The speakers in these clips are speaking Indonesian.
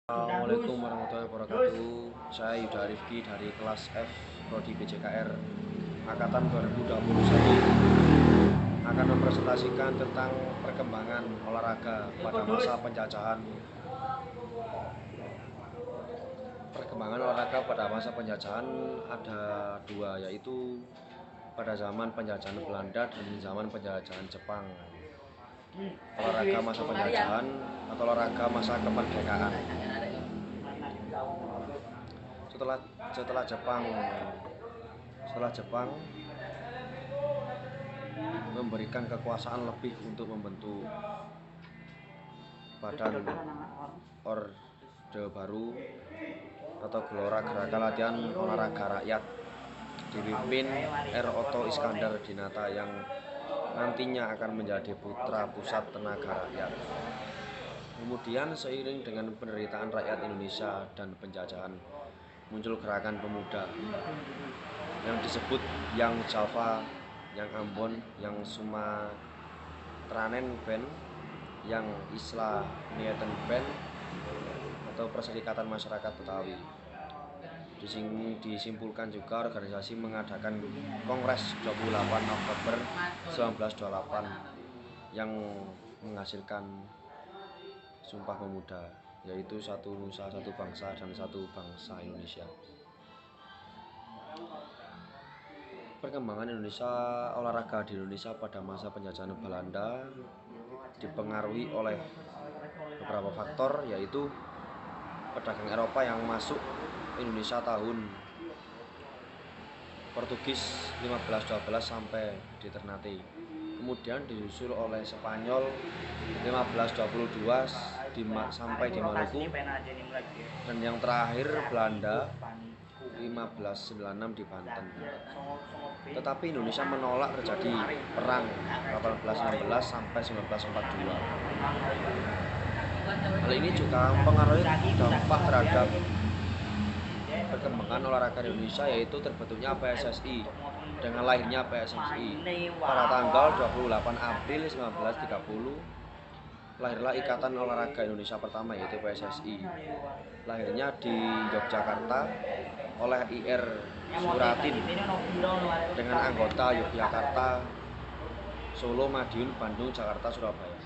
Assalamualaikum warahmatullahi wabarakatuh. Saya Yuda Rifki dari kelas F Prodi BJKR Angkatan 2021 akan mempresentasikan tentang perkembangan olahraga pada masa penjajahan. Perkembangan olahraga pada masa penjajahan ada dua, yaitu pada zaman penjajahan Belanda dan zaman penjajahan Jepang. Olahraga masa penjajahan atau olahraga masa kemerdekaan. Setelah Jepang memberikan kekuasaan lebih untuk membentuk badan orde baru atau Gelora Gerakan Latihan Olahraga Rakyat dipimpin R. Otto Iskandar Dinata yang nantinya akan menjadi putra pusat tenaga rakyat. Kemudian seiring dengan penderitaan rakyat Indonesia dan penjajahan, muncul gerakan pemuda yang disebut Yang Java, Yang Ambon, Yang Sumatranen Band, Yang Islamieten Band atau Perserikatan Masyarakat Betawi. Disimpulkan juga organisasi mengadakan Kongres 28 Oktober 1928 yang menghasilkan Sumpah Pemuda, yaitu satu nusa, satu bangsa, dan satu bangsa Indonesia. Perkembangan olahraga di Indonesia pada masa penjajahan Belanda dipengaruhi oleh beberapa faktor, yaitu pedagang Eropa yang masuk Indonesia tahun Portugis 1512 sampai di Ternate. Kemudian disusul oleh Spanyol 1522 sampai di Maluku, dan yang terakhir Belanda 1596 di Banten. Tetapi Indonesia menolak terjadi perang 1816 sampai 1942. Hal ini juga mempengaruhi dampak terhadap perkembangan olahraga di Indonesia, yaitu terbentuknya PSSI. Dengan lahirnya PSSI pada tanggal 28 April 1930, lahirlah Ikatan Olahraga Indonesia pertama, yaitu PSSI. Lahirnya di Yogyakarta oleh IR Suratin dengan anggota Yogyakarta, Solo, Madiun, Bandung, Jakarta, Surabaya.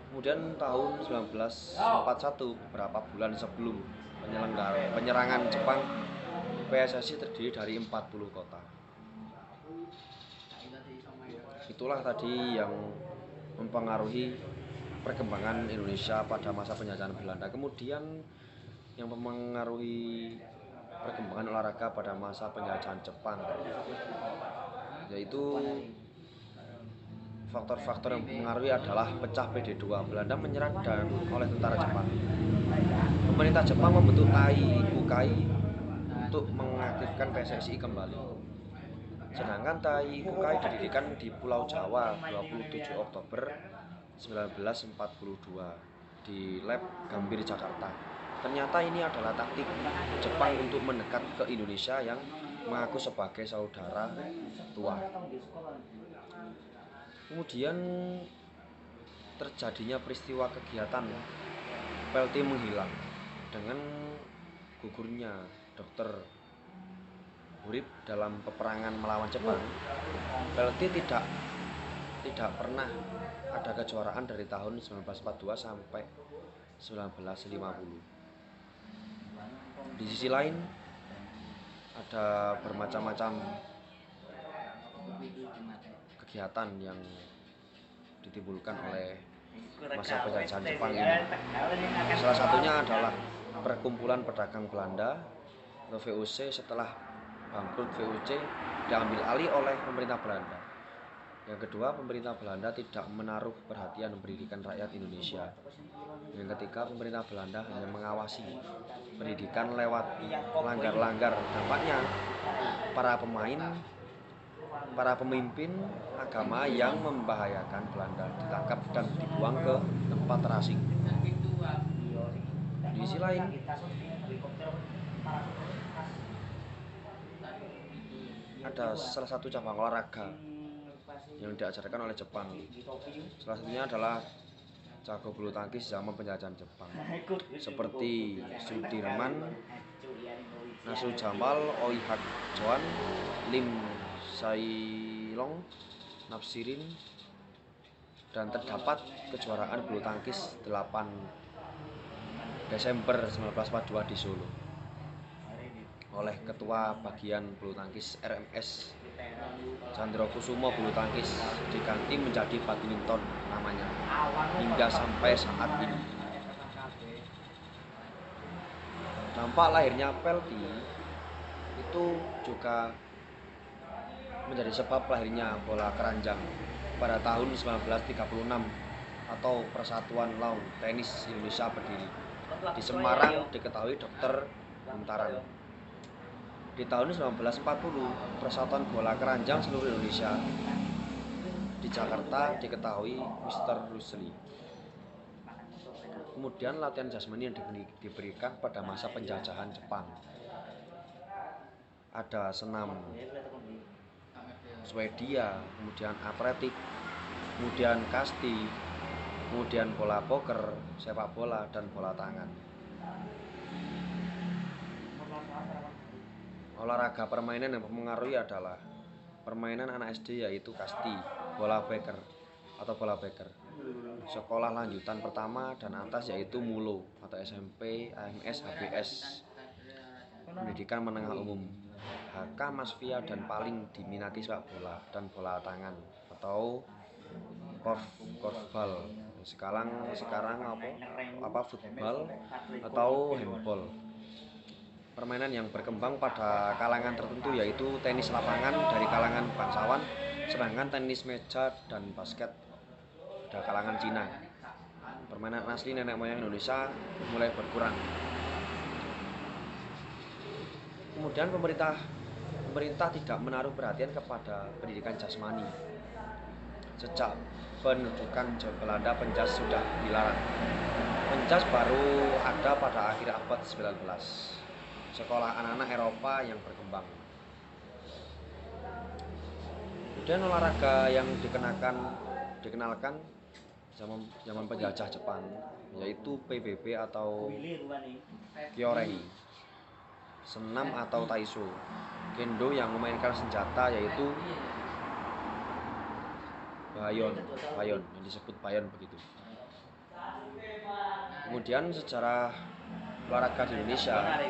Kemudian tahun 1941, beberapa bulan sebelum penyerangan Jepang, PSSI terdiri dari 40 kota. Itulah tadi yang mempengaruhi perkembangan Indonesia pada masa penjajahan Belanda. Kemudian yang mempengaruhi perkembangan olahraga pada masa penjajahan Jepang, yaitu faktor-faktor yang mempengaruhi adalah pecah PD2. Belanda menyerang oleh tentara Jepang. Pemerintah Jepang membentuk Tai-Ikukai untuk mengaktifkan PSSI kembali. Sedangkan Tai-Ikukai didirikan di Pulau Jawa 27 Oktober 1942 di Lab Gambir, Jakarta. Ternyata ini adalah taktik Jepang untuk mendekat ke Indonesia yang mengaku sebagai saudara tua. Kemudian terjadinya peristiwa kegiatan PLT menghilang dengan gugurnya Dr. Urip dalam peperangan melawan Jepang. PLT tidak pernah ada kejuaraan dari tahun 1942 sampai 1950. Di sisi lain ada bermacam-macam kegiatan yang ditimbulkan oleh masa penjajahan Jepang ini. Salah satunya adalah perkumpulan pedagang Belanda atau VOC. Setelah bangkrut VOC diambil alih oleh pemerintah Belanda. Yang kedua, pemerintah Belanda tidak menaruh perhatian pendidikan rakyat Indonesia. Yang ketiga, pemerintah Belanda hanya mengawasi pendidikan lewat langgar-langgar. Dampaknya para pemimpin agama yang membahayakan Belanda ditangkap dan dibuang ke tempat terasing. Di sisi lain, ada salah satu cabang olahraga yang diajarkan oleh Jepang. Salah satunya adalah jago bulu tangkis zaman penjajahan Jepang seperti Sudirman, Nasrul Jamal, Oi Hak Joan, Lim Sailong, Nafsirin, dan terdapat kejuaraan bulu tangkis 8 Desember 1942 di Solo oleh Ketua Bagian Bulu Tangkis RMS Chandrokusumo. Bulu tangkis diganti menjadi badminton namanya hingga sampai saat ini. Dampak lahirnya Pelty itu juga menjadi sebab lahirnya bola keranjang pada tahun 1936 atau Persatuan Lawn Tenis Indonesia berdiri. Di Semarang diketahui Dr. Buntaran. Di tahun 1940 Persatuan Bola Keranjang seluruh Indonesia. Di Jakarta diketahui Mr. Rusli. Kemudian latihan jasmani yang diberikan pada masa penjajahan Jepang. Ada senam Swedia, kemudian atletik, kemudian kasti, kemudian bola poker, sepak bola, dan bola tangan. Olahraga permainan yang mempengaruhi adalah permainan anak SD yaitu kasti, bola beker atau bola beker. Sekolah lanjutan pertama dan atas yaitu MULO atau SMP, AMS, HBS. Pendidikan menengah umum, HK, Masvia, dan paling diminati sepak bola dan bola tangan atau korfbal. Sekarang apa football atau handball. Permainan yang berkembang pada kalangan tertentu yaitu tenis lapangan dari kalangan bangsawan, sedangkan tenis meja dan basket dari kalangan Cina. Permainan asli nenek moyang Indonesia mulai berkurang. Kemudian pemerintah tidak menaruh perhatian kepada pendidikan jasmani. Sejak pendudukan Belanda, penjas sudah dilarang. Penjas baru ada pada akhir abad 19. Sekolah anak-anak Eropa yang berkembang. Kemudian olahraga yang dikenalkan zaman penjajah Jepang yaitu PBB atau Kyorei, senam atau Taisho, kendo yang memainkan senjata yaitu bayon yang disebut bayon begitu. Kemudian sejarah olahraga di Indonesia,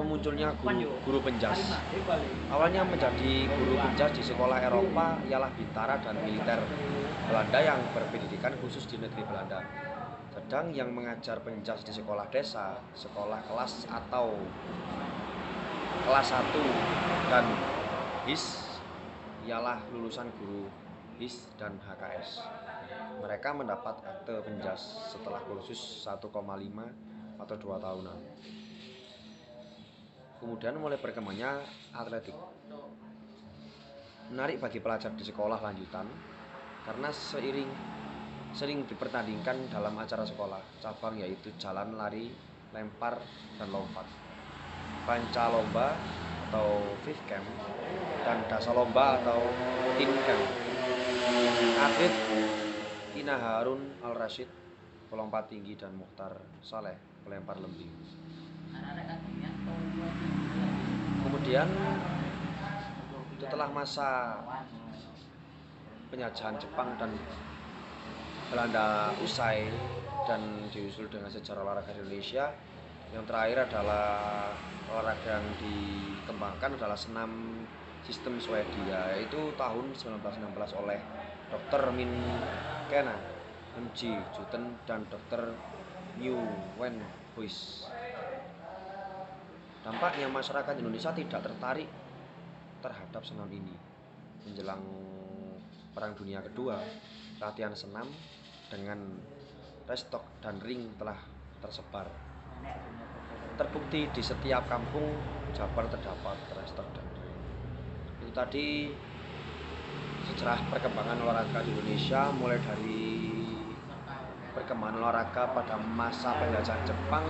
munculnya guru penjas. Awalnya menjadi guru penjas di sekolah Eropa ialah bintara dan militer Belanda yang berpendidikan khusus di negeri Belanda. Sedang yang mengajar penjas di sekolah desa, sekolah kelas atau kelas 1 dan HIS ialah lulusan guru HIS dan HKS. Mereka mendapat akte penjas setelah kursus 1,5 atau 2 tahunan. Kemudian mulai berkembangnya atletik. Menarik bagi pelajar di sekolah lanjutan karena sering dipertandingkan dalam acara sekolah cabang yaitu jalan, lari, lempar, dan lompat, panca lomba atau fifth camp, dan dasa lomba atau tin camp. Atlet Tina Harun Al-Rashid pelompat tinggi dan Mukhtar Saleh pelempar lembing. Kemudian setelah masa penjajahan Jepang dan Belanda usai dan diusul dengan sejarah olahraga di Indonesia, yang terakhir adalah olahraga yang dikembangkan adalah senam sistem Swedia, yaitu tahun 1916 oleh Dr. Min Kena, M.G. Juten, dan Dr. New Wen Huis. Dampaknya masyarakat Indonesia tidak tertarik terhadap senam ini. Menjelang Perang Dunia Kedua, latihan senam dengan restock dan ring telah tersebar. Terbukti di setiap kampung Jabar terdapat restock dan ring. Itu tadi sejarah perkembangan olahraga di Indonesia, mulai dari perkembangan olahraga pada masa penjajahan Jepang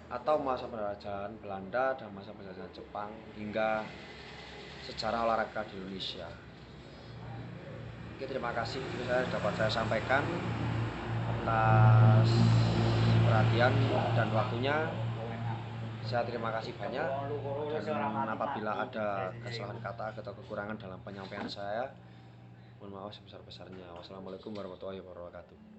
atau masa penjajahan Belanda dan masa penjajahan Jepang hingga sejarah olahraga di Indonesia. Oke, terima kasih itu dapat saya sampaikan atas perhatian dan waktunya. Saya terima kasih banyak, dan apabila ada kesalahan kata atau kekurangan dalam penyampaian saya, mohon maaf sebesar-besarnya. Wassalamualaikum warahmatullahi wabarakatuh.